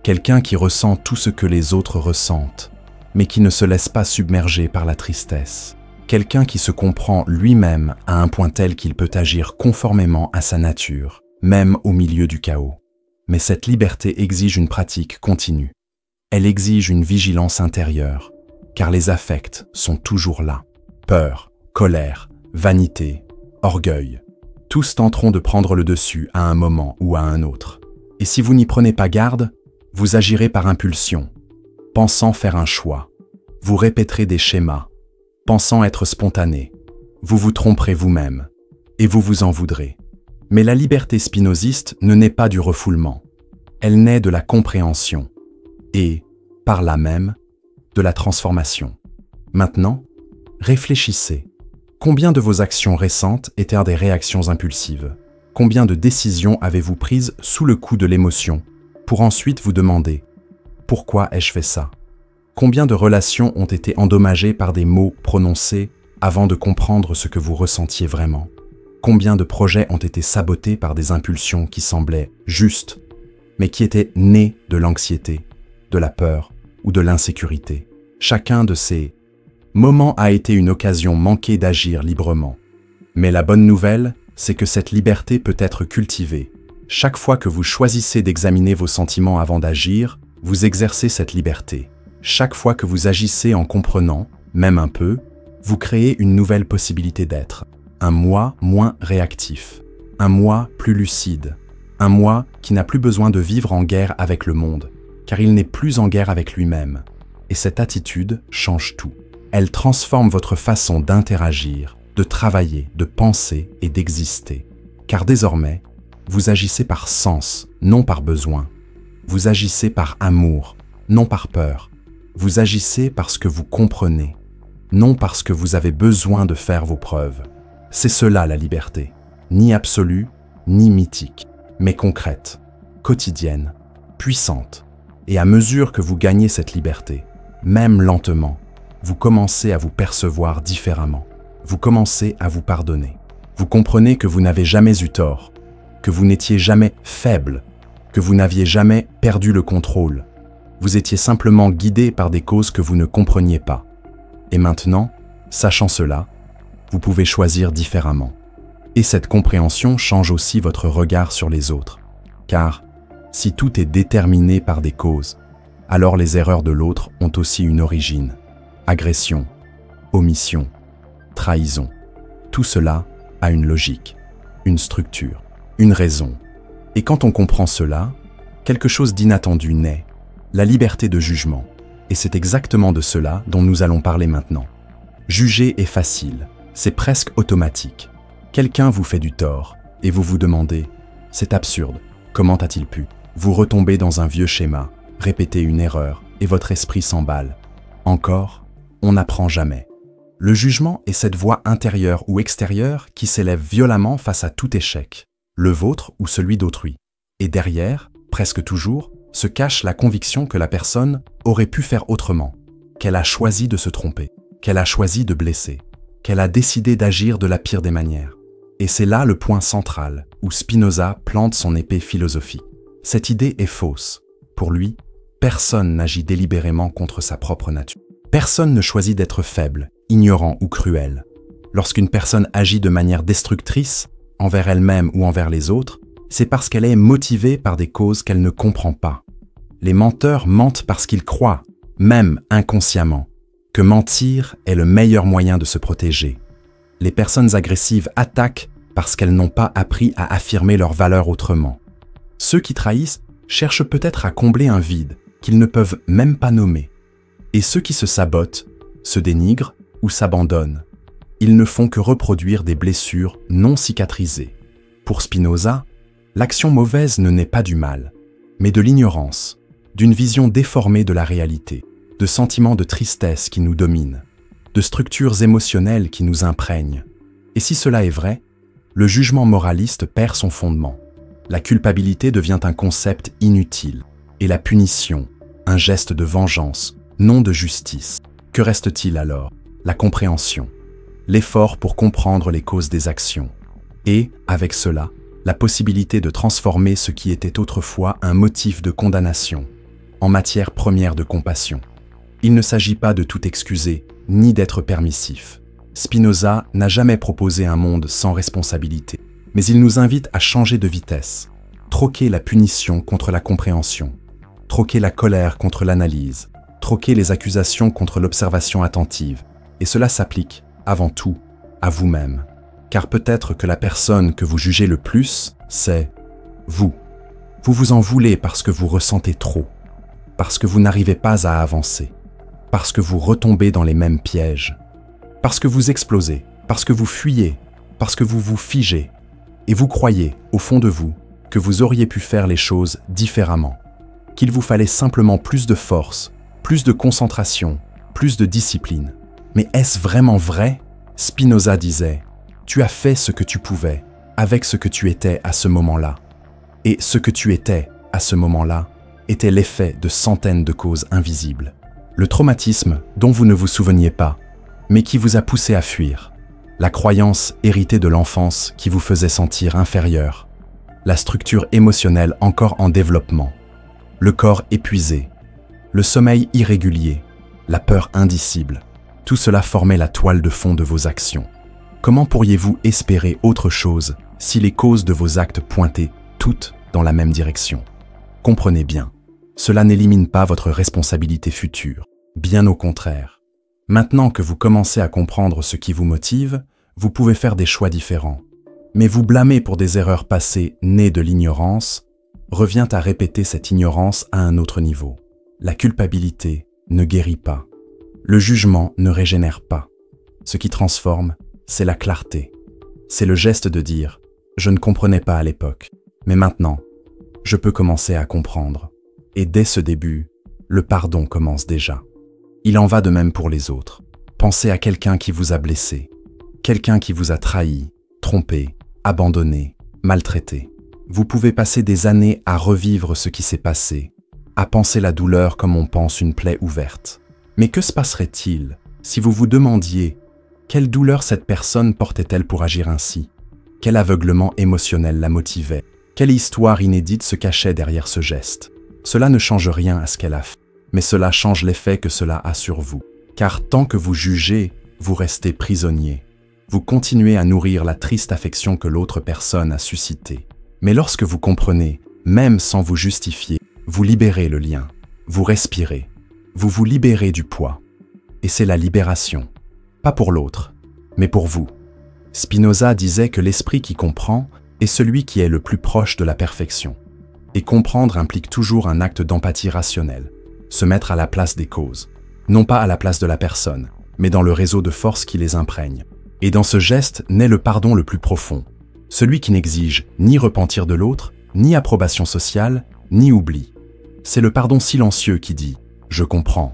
Quelqu'un qui ressent tout ce que les autres ressentent, mais qui ne se laisse pas submerger par la tristesse. Quelqu'un qui se comprend lui-même à un point tel qu'il peut agir conformément à sa nature, même au milieu du chaos. Mais cette liberté exige une pratique continue. Elle exige une vigilance intérieure, car les affects sont toujours là. Peur, colère, vanité, orgueil. Tous tenteront de prendre le dessus à un moment ou à un autre. Et si vous n'y prenez pas garde, vous agirez par impulsion, pensant faire un choix. Vous répéterez des schémas, pensant être spontané. Vous vous tromperez vous-même, et vous vous en voudrez. Mais la liberté spinoziste ne naît pas du refoulement. Elle naît de la compréhension, et, par là même, de la transformation. Maintenant, réfléchissez. Combien de vos actions récentes étaient des réactions impulsives? Combien de décisions avez-vous prises sous le coup de l'émotion, pour ensuite vous demander « Pourquoi ai-je fait ça ?» Combien de relations ont été endommagées par des mots prononcés avant de comprendre ce que vous ressentiez vraiment? Combien de projets ont été sabotés par des impulsions qui semblaient justes, mais qui étaient nées de l'anxiété, de la peur ou de l'insécurité? Chacun de ces moments a été une occasion manquée d'agir librement. Mais la bonne nouvelle, c'est que cette liberté peut être cultivée. Chaque fois que vous choisissez d'examiner vos sentiments avant d'agir, vous exercez cette liberté. Chaque fois que vous agissez en comprenant, même un peu, vous créez une nouvelle possibilité d'être. Un moi moins réactif, un moi plus lucide, Un moi qui n'a plus besoin de vivre en guerre avec le monde, car il n'est plus en guerre avec lui-même. Et cette attitude change tout. Elle transforme votre façon d'interagir, de travailler, de penser et d'exister. Car désormais, vous agissez par sens, non par besoin. Vous agissez par amour, non par peur. Vous agissez parce que vous comprenez, non parce que vous avez besoin de faire vos preuves. C'est cela la liberté, ni absolue, ni mythique, mais concrète, quotidienne, puissante. Et à mesure que vous gagnez cette liberté, même lentement, vous commencez à vous percevoir différemment. Vous commencez à vous pardonner. Vous comprenez que vous n'avez jamais eu tort, que vous n'étiez jamais faible, que vous n'aviez jamais perdu le contrôle. Vous étiez simplement guidé par des causes que vous ne compreniez pas. Et maintenant, sachant cela, vous pouvez choisir différemment. Et cette compréhension change aussi votre regard sur les autres. Car si tout est déterminé par des causes, alors les erreurs de l'autre ont aussi une origine. Agression, omission, trahison. Tout cela a une logique, une structure, une raison. Et quand on comprend cela, quelque chose d'inattendu naît, la liberté de jugement. Et c'est exactement de cela dont nous allons parler maintenant. Juger est facile, c'est presque automatique. Quelqu'un vous fait du tort et vous vous demandez « c'est absurde, comment a-t-il pu ?» Vous retombez dans un vieux schéma, répétez une erreur et votre esprit s'emballe. Encore, on n'apprend jamais. Le jugement est cette voix intérieure ou extérieure qui s'élève violemment face à tout échec, le vôtre ou celui d'autrui. Et derrière, presque toujours, se cache la conviction que la personne aurait pu faire autrement, qu'elle a choisi de se tromper, qu'elle a choisi de blesser, qu'elle a décidé d'agir de la pire des manières. Et c'est là le point central où Spinoza plante son épée philosophique. Cette idée est fausse. Pour lui, personne n'agit délibérément contre sa propre nature. Personne ne choisit d'être faible, ignorant ou cruel. Lorsqu'une personne agit de manière destructrice, envers elle-même ou envers les autres, c'est parce qu'elle est motivée par des causes qu'elle ne comprend pas. Les menteurs mentent parce qu'ils croient, même inconsciemment, que mentir est le meilleur moyen de se protéger. Les personnes agressives attaquent parce qu'elles n'ont pas appris à affirmer leurs valeurs autrement. Ceux qui trahissent cherchent peut-être à combler un vide qu'ils ne peuvent même pas nommer. Et ceux qui se sabotent, se dénigrent ou s'abandonnent. Ils ne font que reproduire des blessures non cicatrisées. Pour Spinoza, l'action mauvaise ne naît pas du mal, mais de l'ignorance, d'une vision déformée de la réalité, de sentiments de tristesse qui nous dominent, de structures émotionnelles qui nous imprègnent. Et si cela est vrai, le jugement moraliste perd son fondement. La culpabilité devient un concept inutile, et la punition, un geste de vengeance, non de justice. Que reste-t-il alors? La compréhension, l'effort pour comprendre les causes des actions, et, avec cela, la possibilité de transformer ce qui était autrefois un motif de condamnation en matière première de compassion. Il ne s'agit pas de tout excuser, ni d'être permissif. Spinoza n'a jamais proposé un monde sans responsabilité, mais il nous invite à changer de vitesse, troquer la punition contre la compréhension, troquer la colère contre l'analyse, troquer les accusations contre l'observation attentive. Et cela s'applique, avant tout, à vous-même. Car peut-être que la personne que vous jugez le plus, c'est vous. Vous vous en voulez parce que vous ressentez trop, parce que vous n'arrivez pas à avancer, parce que vous retombez dans les mêmes pièges, parce que vous explosez, parce que vous fuyez, parce que vous vous figez, et vous croyez, au fond de vous, que vous auriez pu faire les choses différemment, qu'il vous fallait simplement plus de force, plus de concentration, plus de discipline. Mais est-ce vraiment vrai? Spinoza disait « Tu as fait ce que tu pouvais, avec ce que tu étais à ce moment-là. » Et ce que tu étais, à ce moment-là, était l'effet de centaines de causes invisibles. Le traumatisme dont vous ne vous souveniez pas, mais qui vous a poussé à fuir. La croyance héritée de l'enfance qui vous faisait sentir inférieur. La structure émotionnelle encore en développement. Le corps épuisé. Le sommeil irrégulier. La peur indicible. Tout cela formait la toile de fond de vos actions. Comment pourriez-vous espérer autre chose si les causes de vos actes pointaient toutes dans la même direction? Comprenez bien, cela n'élimine pas votre responsabilité future, bien au contraire. Maintenant que vous commencez à comprendre ce qui vous motive, vous pouvez faire des choix différents. Mais vous blâmer pour des erreurs passées nées de l'ignorance revient à répéter cette ignorance à un autre niveau. La culpabilité ne guérit pas. Le jugement ne régénère pas. Ce qui transforme, c'est la clarté. C'est le geste de dire « je ne comprenais pas à l'époque, mais maintenant, je peux commencer à comprendre ». Et dès ce début, le pardon commence déjà. Il en va de même pour les autres. Pensez à quelqu'un qui vous a blessé, quelqu'un qui vous a trahi, trompé, abandonné, maltraité. Vous pouvez passer des années à revivre ce qui s'est passé, à penser la douleur comme on pense une plaie ouverte. Mais que se passerait-il si vous vous demandiez quelle douleur cette personne portait-elle pour agir ainsi? Quel aveuglement émotionnel la motivait? Quelle histoire inédite se cachait derrière ce geste? Cela ne change rien à ce qu'elle a fait, mais cela change l'effet que cela a sur vous. Car tant que vous jugez, vous restez prisonnier. Vous continuez à nourrir la triste affection que l'autre personne a suscitée. Mais lorsque vous comprenez, même sans vous justifier, vous libérez le lien, vous respirez, vous vous libérez du poids. Et c'est la libération, pas pour l'autre, mais pour vous. Spinoza disait que l'esprit qui comprend est celui qui est le plus proche de la perfection. Et comprendre implique toujours un acte d'empathie rationnelle, se mettre à la place des causes, non pas à la place de la personne, mais dans le réseau de force qui les imprègne. Et dans ce geste naît le pardon le plus profond, celui qui n'exige ni repentir de l'autre, ni approbation sociale, ni oubli. C'est le pardon silencieux qui dit « je comprends »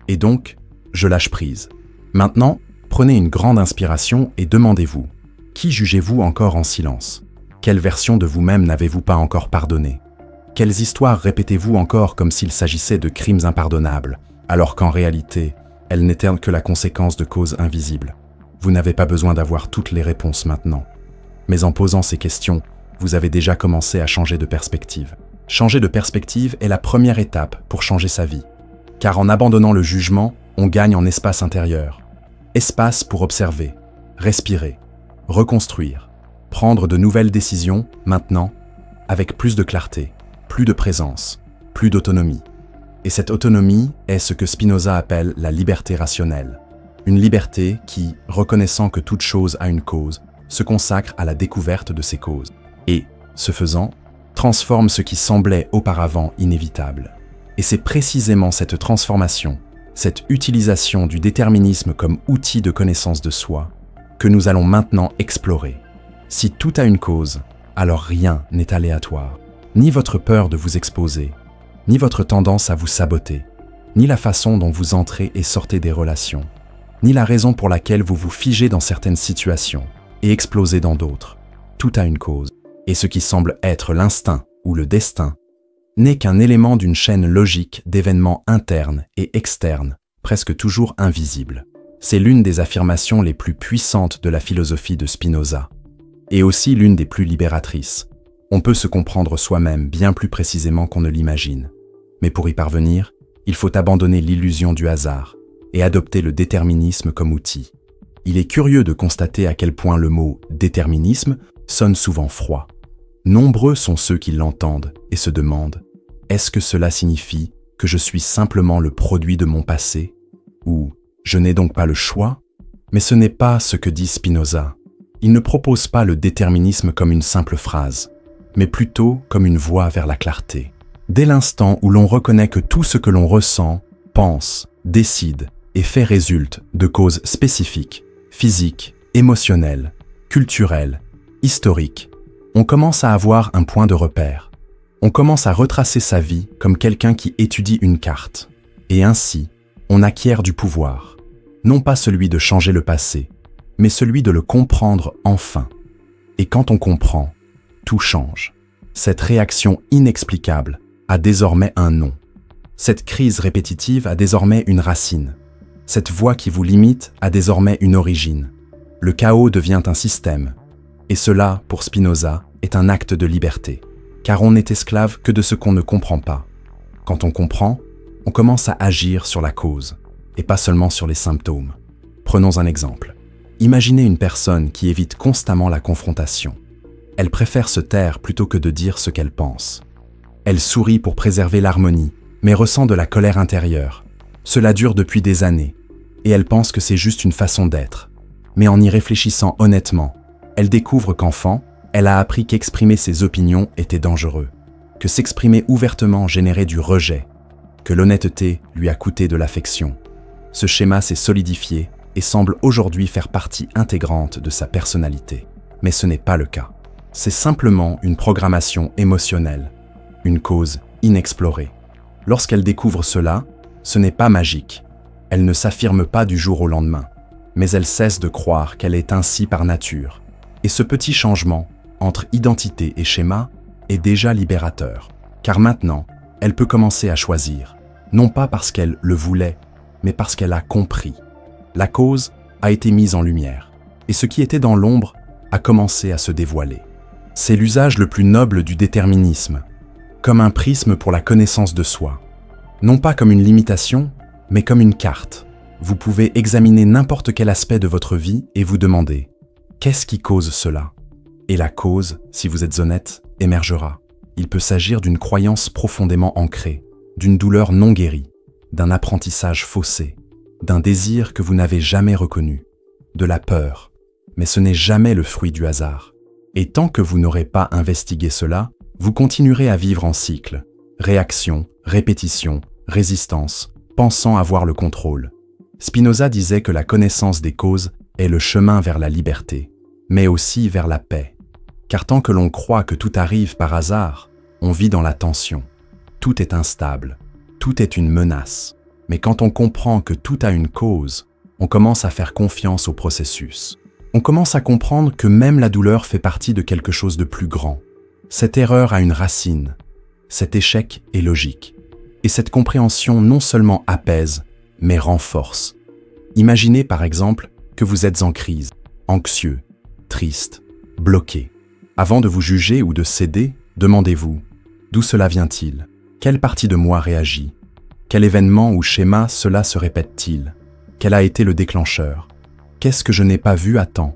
et donc « je lâche prise ». Maintenant, prenez une grande inspiration et demandez-vous « qui jugez-vous encore en silence? Quelle version de vous-même n'avez-vous pas encore pardonné? Quelles histoires répétez-vous encore comme s'il s'agissait de crimes impardonnables, alors qu'en réalité, elles n'étaient que la conséquence de causes invisibles? Vous n'avez pas besoin d'avoir toutes les réponses maintenant. Mais en posant ces questions, vous avez déjà commencé à changer de perspective. Changer de perspective est la première étape pour changer sa vie. Car en abandonnant le jugement, on gagne en espace intérieur. Espace pour observer, respirer, reconstruire, prendre de nouvelles décisions, maintenant, avec plus de clarté, plus de présence, plus d'autonomie. Et cette autonomie est ce que Spinoza appelle la liberté rationnelle. Une liberté qui, reconnaissant que toute chose a une cause, se consacre à la découverte de ces causes. Et, ce faisant, transforme ce qui semblait auparavant inévitable. Et c'est précisément cette transformation, cette utilisation du déterminisme comme outil de connaissance de soi, que nous allons maintenant explorer. Si tout a une cause, alors rien n'est aléatoire. Ni votre peur de vous exposer, ni votre tendance à vous saboter, ni la façon dont vous entrez et sortez des relations, ni la raison pour laquelle vous vous figez dans certaines situations et explosez dans d'autres. Tout a une cause, et ce qui semble être l'instinct ou le destin n'est qu'un élément d'une chaîne logique d'événements internes et externes, presque toujours invisibles. C'est l'une des affirmations les plus puissantes de la philosophie de Spinoza, et aussi l'une des plus libératrices. On peut se comprendre soi-même bien plus précisément qu'on ne l'imagine. Mais pour y parvenir, il faut abandonner l'illusion du hasard et adopter le déterminisme comme outil. Il est curieux de constater à quel point le mot « déterminisme » sonne souvent froid. Nombreux sont ceux qui l'entendent et se demandent « est-ce que cela signifie que je suis simplement le produit de mon passé ?» ou « je n'ai donc pas le choix ?» Mais ce n'est pas ce que dit Spinoza. Il ne propose pas le déterminisme comme une simple phrase, mais plutôt comme une voie vers la clarté. Dès l'instant où l'on reconnaît que tout ce que l'on ressent, pense, décide et fait résulte de causes spécifiques, physiques, émotionnelles, culturelles, historiques, on commence à avoir un point de repère. On commence à retracer sa vie comme quelqu'un qui étudie une carte. Et ainsi, on acquiert du pouvoir. Non pas celui de changer le passé, mais celui de le comprendre enfin. Et quand on comprend, tout change. Cette réaction inexplicable a désormais un nom. Cette crise répétitive a désormais une racine. Cette voie qui vous limite a désormais une origine. Le chaos devient un système. Et cela, pour Spinoza, est un acte de liberté. Car on n'est esclave que de ce qu'on ne comprend pas. Quand on comprend, on commence à agir sur la cause, et pas seulement sur les symptômes. Prenons un exemple. Imaginez une personne qui évite constamment la confrontation. Elle préfère se taire plutôt que de dire ce qu'elle pense. Elle sourit pour préserver l'harmonie, mais ressent de la colère intérieure. Cela dure depuis des années, et elle pense que c'est juste une façon d'être. Mais en y réfléchissant honnêtement, elle découvre qu'enfant, Elle a appris qu'exprimer ses opinions était dangereux, que s'exprimer ouvertement générait du rejet, que l'honnêteté lui a coûté de l'affection. Ce schéma s'est solidifié et semble aujourd'hui faire partie intégrante de sa personnalité. Mais ce n'est pas le cas. C'est simplement une programmation émotionnelle, une cause inexplorée. Lorsqu'elle découvre cela, ce n'est pas magique. Elle ne s'affirme pas du jour au lendemain, mais elle cesse de croire qu'elle est ainsi par nature. Et ce petit changement entre identité et schéma est déjà libérateur, car maintenant, elle peut commencer à choisir, non pas parce qu'elle le voulait, mais parce qu'elle a compris. La cause a été mise en lumière, et ce qui était dans l'ombre a commencé à se dévoiler. C'est l'usage le plus noble du déterminisme, comme un prisme pour la connaissance de soi. Non pas comme une limitation, mais comme une carte. Vous pouvez examiner n'importe quel aspect de votre vie et vous demander « Qu'est-ce qui cause cela ?» Et la cause, si vous êtes honnête, émergera. Il peut s'agir d'une croyance profondément ancrée, d'une douleur non guérie, d'un apprentissage faussé, d'un désir que vous n'avez jamais reconnu, de la peur, mais ce n'est jamais le fruit du hasard. Et tant que vous n'aurez pas investigué cela, vous continuerez à vivre en cycle, réaction, répétition, résistance, pensant avoir le contrôle. Spinoza disait que la connaissance des causes est le chemin vers la liberté, mais aussi vers la paix. Car tant que l'on croit que tout arrive par hasard, on vit dans la tension. Tout est instable, tout est une menace. Mais quand on comprend que tout a une cause, on commence à faire confiance au processus. On commence à comprendre que même la douleur fait partie de quelque chose de plus grand. Cette erreur a une racine, cet échec est logique. Et cette compréhension non seulement apaise, mais renforce. Imaginez par exemple que vous êtes en crise, anxieux, triste, bloqué. Avant de vous juger ou de céder, demandez-vous « D'où cela vient-il ? Quelle partie de moi réagit ? Quel événement ou schéma cela se répète-t-il ? Quel a été le déclencheur ? Qu'est-ce que je n'ai pas vu à temps ? »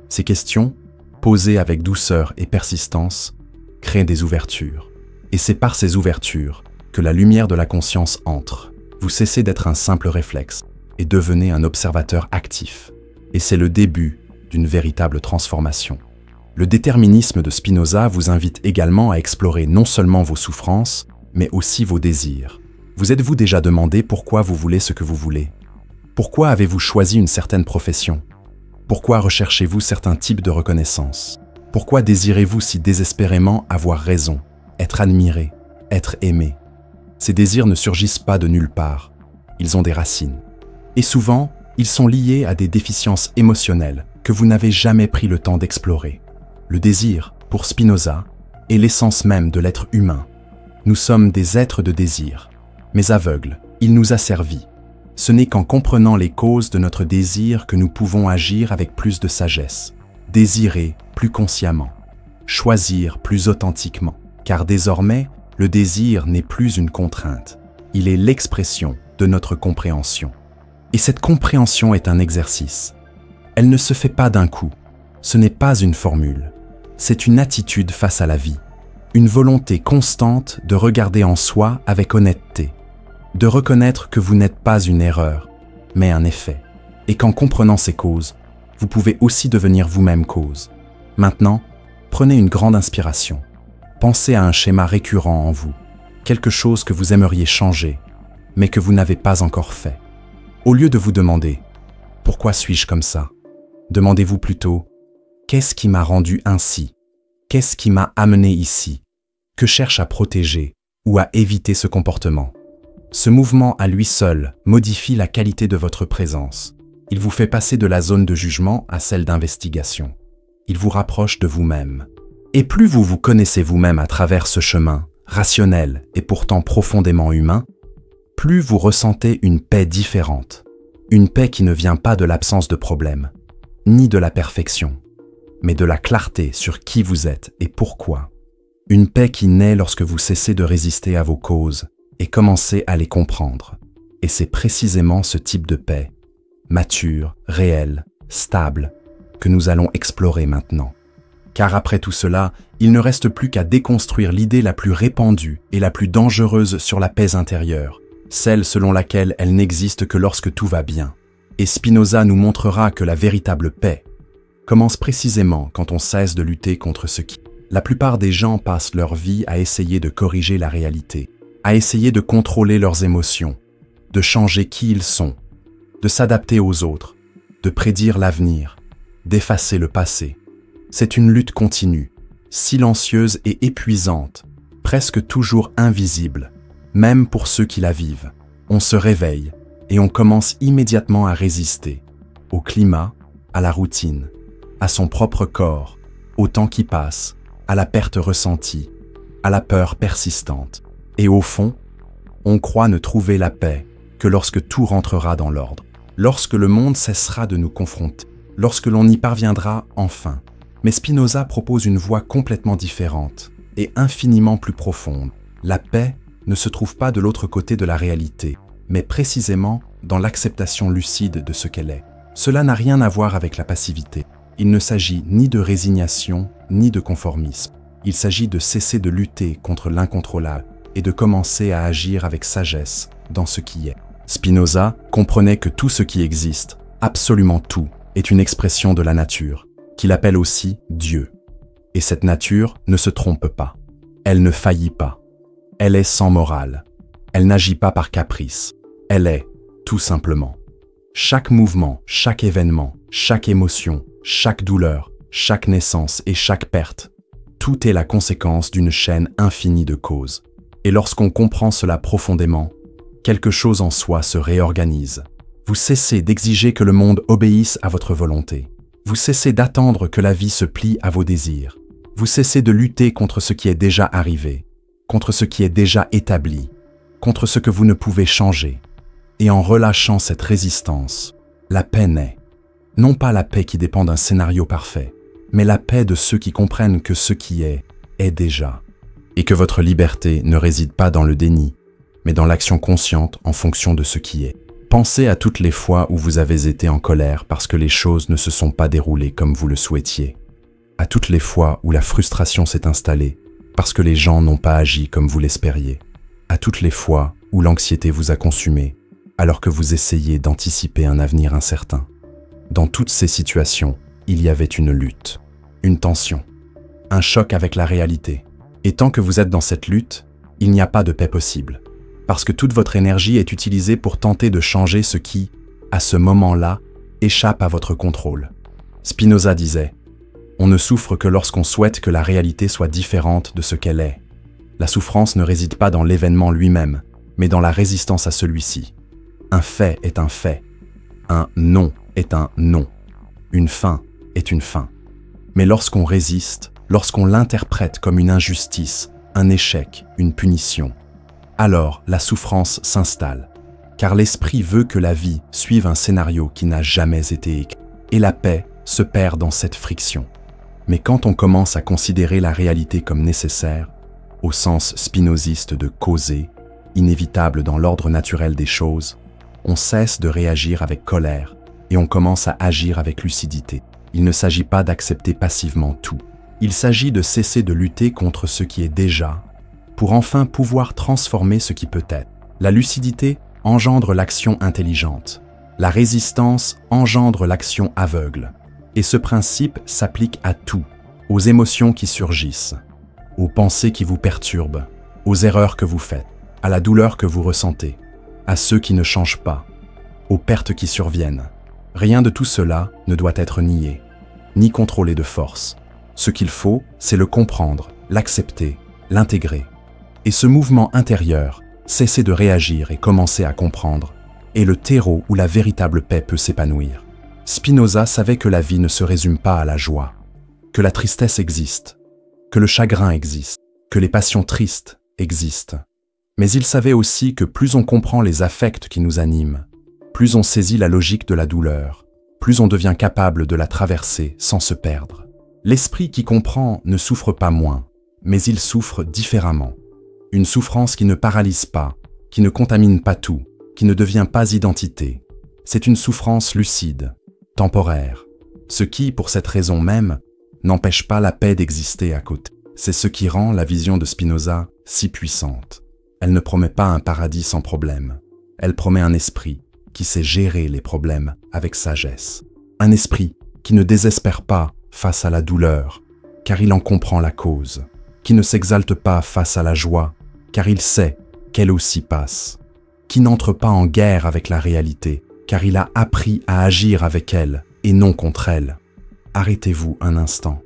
Ces questions, posées avec douceur et persistance, créent des ouvertures. Et c'est par ces ouvertures que la lumière de la conscience entre. Vous cessez d'être un simple réflexe et devenez un observateur actif. Et c'est le début d'une véritable transformation. Le déterminisme de Spinoza vous invite également à explorer non seulement vos souffrances, mais aussi vos désirs. Vous êtes-vous déjà demandé pourquoi vous voulez ce que vous voulez ? Pourquoi avez-vous choisi une certaine profession ? Pourquoi recherchez-vous certains types de reconnaissance ? Pourquoi désirez-vous si désespérément avoir raison, être admiré, être aimé ? Ces désirs ne surgissent pas de nulle part, ils ont des racines. Et souvent, ils sont liés à des déficiences émotionnelles que vous n'avez jamais pris le temps d'explorer. Le désir, pour Spinoza, est l'essence même de l'être humain. Nous sommes des êtres de désir, mais aveugles, il nous a servi. Ce n'est qu'en comprenant les causes de notre désir que nous pouvons agir avec plus de sagesse, désirer plus consciemment, choisir plus authentiquement, car désormais, le désir n'est plus une contrainte, il est l'expression de notre compréhension. Et cette compréhension est un exercice. Elle ne se fait pas d'un coup, ce n'est pas une formule, c'est une attitude face à la vie, une volonté constante de regarder en soi avec honnêteté, de reconnaître que vous n'êtes pas une erreur, mais un effet, et qu'en comprenant ces causes, vous pouvez aussi devenir vous-même cause. Maintenant, prenez une grande inspiration. Pensez à un schéma récurrent en vous, quelque chose que vous aimeriez changer, mais que vous n'avez pas encore fait. Au lieu de vous demander « Pourquoi suis-je comme ça ?», demandez-vous plutôt « Qu'est-ce qui m'a rendu ainsi ? Qu'est-ce qui m'a amené ici ? Que cherche à protéger ou à éviter ce comportement ?» Ce mouvement à lui seul modifie la qualité de votre présence. Il vous fait passer de la zone de jugement à celle d'investigation. Il vous rapproche de vous-même. Et plus vous vous connaissez vous-même à travers ce chemin, rationnel et pourtant profondément humain, plus vous ressentez une paix différente. Une paix qui ne vient pas de l'absence de problème, ni de la perfection, mais de la clarté sur qui vous êtes et pourquoi. Une paix qui naît lorsque vous cessez de résister à vos causes et commencez à les comprendre. Et c'est précisément ce type de paix, mature, réelle, stable, que nous allons explorer maintenant. Car après tout cela, il ne reste plus qu'à déconstruire l'idée la plus répandue et la plus dangereuse sur la paix intérieure, celle selon laquelle elle n'existe que lorsque tout va bien. Et Spinoza nous montrera que la véritable paix, commence précisément quand on cesse de lutter contre ce qui... La plupart des gens passent leur vie à essayer de corriger la réalité, à essayer de contrôler leurs émotions, de changer qui ils sont, de s'adapter aux autres, de prédire l'avenir, d'effacer le passé. C'est une lutte continue, silencieuse et épuisante, presque toujours invisible, même pour ceux qui la vivent. On se réveille et on commence immédiatement à résister au climat, à la routine, à son propre corps, au temps qui passe, à la perte ressentie, à la peur persistante. Et au fond, on croit ne trouver la paix que lorsque tout rentrera dans l'ordre, lorsque le monde cessera de nous confronter, lorsque l'on y parviendra enfin. Mais Spinoza propose une voie complètement différente et infiniment plus profonde. La paix ne se trouve pas de l'autre côté de la réalité, mais précisément dans l'acceptation lucide de ce qu'elle est. Cela n'a rien à voir avec la passivité. Il ne s'agit ni de résignation, ni de conformisme. Il s'agit de cesser de lutter contre l'incontrôlable et de commencer à agir avec sagesse dans ce qui est. Spinoza comprenait que tout ce qui existe, absolument tout, est une expression de la nature, qu'il appelle aussi Dieu. Et cette nature ne se trompe pas. Elle ne faillit pas. Elle est sans morale. Elle n'agit pas par caprice. Elle est, tout simplement. Chaque mouvement, chaque événement, chaque émotion, chaque douleur, chaque naissance et chaque perte, tout est la conséquence d'une chaîne infinie de causes. Et lorsqu'on comprend cela profondément, quelque chose en soi se réorganise. Vous cessez d'exiger que le monde obéisse à votre volonté. Vous cessez d'attendre que la vie se plie à vos désirs. Vous cessez de lutter contre ce qui est déjà arrivé, contre ce qui est déjà établi, contre ce que vous ne pouvez changer. Et en relâchant cette résistance, la paix naît. Non pas la paix qui dépend d'un scénario parfait, mais la paix de ceux qui comprennent que ce qui est déjà. Et que votre liberté ne réside pas dans le déni, mais dans l'action consciente en fonction de ce qui est. Pensez à toutes les fois où vous avez été en colère parce que les choses ne se sont pas déroulées comme vous le souhaitiez. À toutes les fois où la frustration s'est installée parce que les gens n'ont pas agi comme vous l'espériez. À toutes les fois où l'anxiété vous a consumé alors que vous essayez d'anticiper un avenir incertain. Dans toutes ces situations, il y avait une lutte, une tension, un choc avec la réalité. Et tant que vous êtes dans cette lutte, il n'y a pas de paix possible. Parce que toute votre énergie est utilisée pour tenter de changer ce qui, à ce moment-là, échappe à votre contrôle. Spinoza disait « On ne souffre que lorsqu'on souhaite que la réalité soit différente de ce qu'elle est. La souffrance ne réside pas dans l'événement lui-même, mais dans la résistance à celui-ci. Un fait est un fait. Un non est un non. Une fin est une fin. Mais lorsqu'on résiste, lorsqu'on l'interprète comme une injustice, un échec, une punition, alors la souffrance s'installe, car l'esprit veut que la vie suive un scénario qui n'a jamais été écrit, et la paix se perd dans cette friction. Mais quand on commence à considérer la réalité comme nécessaire, au sens spinoziste de causer, inévitable dans l'ordre naturel des choses, on cesse de réagir avec colère et on commence à agir avec lucidité. Il ne s'agit pas d'accepter passivement tout. Il s'agit de cesser de lutter contre ce qui est déjà, pour enfin pouvoir transformer ce qui peut être. La lucidité engendre l'action intelligente. La résistance engendre l'action aveugle. Et ce principe s'applique à tout, aux émotions qui surgissent, aux pensées qui vous perturbent, aux erreurs que vous faites, à la douleur que vous ressentez, à ceux qui ne changent pas, aux pertes qui surviennent. Rien de tout cela ne doit être nié, ni contrôlé de force. Ce qu'il faut, c'est le comprendre, l'accepter, l'intégrer. Et ce mouvement intérieur, cesser de réagir et commencer à comprendre, est le terreau où la véritable paix peut s'épanouir. Spinoza savait que la vie ne se résume pas à la joie, que la tristesse existe, que le chagrin existe, que les passions tristes existent. Mais il savait aussi que plus on comprend les affects qui nous animent, plus on saisit la logique de la douleur, plus on devient capable de la traverser sans se perdre. L'esprit qui comprend ne souffre pas moins, mais il souffre différemment. Une souffrance qui ne paralyse pas, qui ne contamine pas tout, qui ne devient pas identité. C'est une souffrance lucide, temporaire, ce qui, pour cette raison même, n'empêche pas la paix d'exister à côté. C'est ce qui rend la vision de Spinoza si puissante. Elle ne promet pas un paradis sans problème. Elle promet un esprit qui sait gérer les problèmes avec sagesse. Un esprit qui ne désespère pas face à la douleur, car il en comprend la cause, qui ne s'exalte pas face à la joie, car il sait qu'elle aussi passe, qui n'entre pas en guerre avec la réalité, car il a appris à agir avec elle et non contre elle. Arrêtez-vous un instant.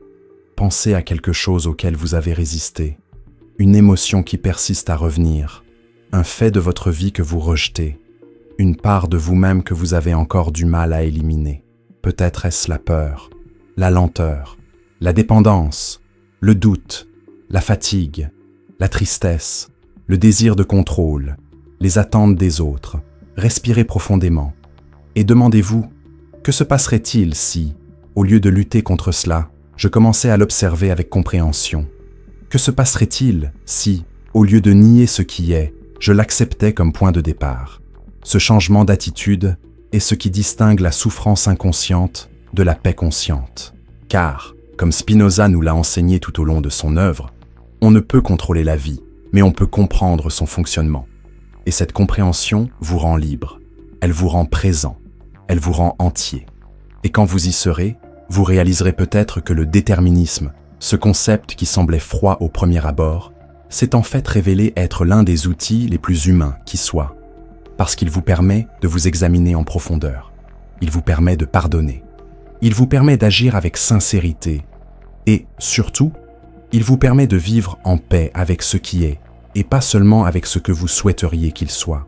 Pensez à quelque chose auquel vous avez résisté, une émotion qui persiste à revenir, un fait de votre vie que vous rejetez, une part de vous-même que vous avez encore du mal à éliminer. Peut-être est-ce la peur, la lenteur, la dépendance, le doute, la fatigue, la tristesse, le désir de contrôle, les attentes des autres. Respirez profondément et demandez-vous, que se passerait-il si, au lieu de lutter contre cela, je commençais à l'observer avec compréhension? Que se passerait-il si, au lieu de nier ce qui est, je l'acceptais comme point de départ? Ce changement d'attitude est ce qui distingue la souffrance inconsciente de la paix consciente. Car, comme Spinoza nous l'a enseigné tout au long de son œuvre, on ne peut contrôler la vie, mais on peut comprendre son fonctionnement. Et cette compréhension vous rend libre, elle vous rend présent, elle vous rend entier. Et quand vous y serez, vous réaliserez peut-être que le déterminisme, ce concept qui semblait froid au premier abord, s'est en fait révélé être l'un des outils les plus humains qui soient, parce qu'il vous permet de vous examiner en profondeur, il vous permet de pardonner, il vous permet d'agir avec sincérité, et, surtout, il vous permet de vivre en paix avec ce qui est, et pas seulement avec ce que vous souhaiteriez qu'il soit.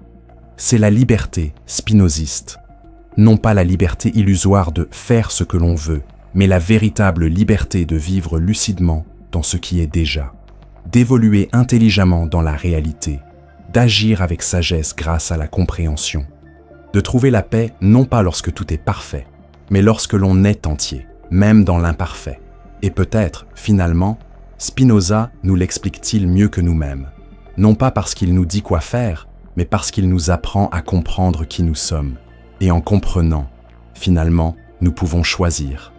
C'est la liberté spinoziste, non pas la liberté illusoire de faire ce que l'on veut, mais la véritable liberté de vivre lucidement dans ce qui est déjà, d'évoluer intelligemment dans la réalité, d'agir avec sagesse grâce à la compréhension, de trouver la paix non pas lorsque tout est parfait, mais lorsque l'on est entier, même dans l'imparfait. Et peut-être, finalement, Spinoza nous l'explique-t-il mieux que nous-mêmes, non pas parce qu'il nous dit quoi faire, mais parce qu'il nous apprend à comprendre qui nous sommes. Et en comprenant, finalement, nous pouvons choisir.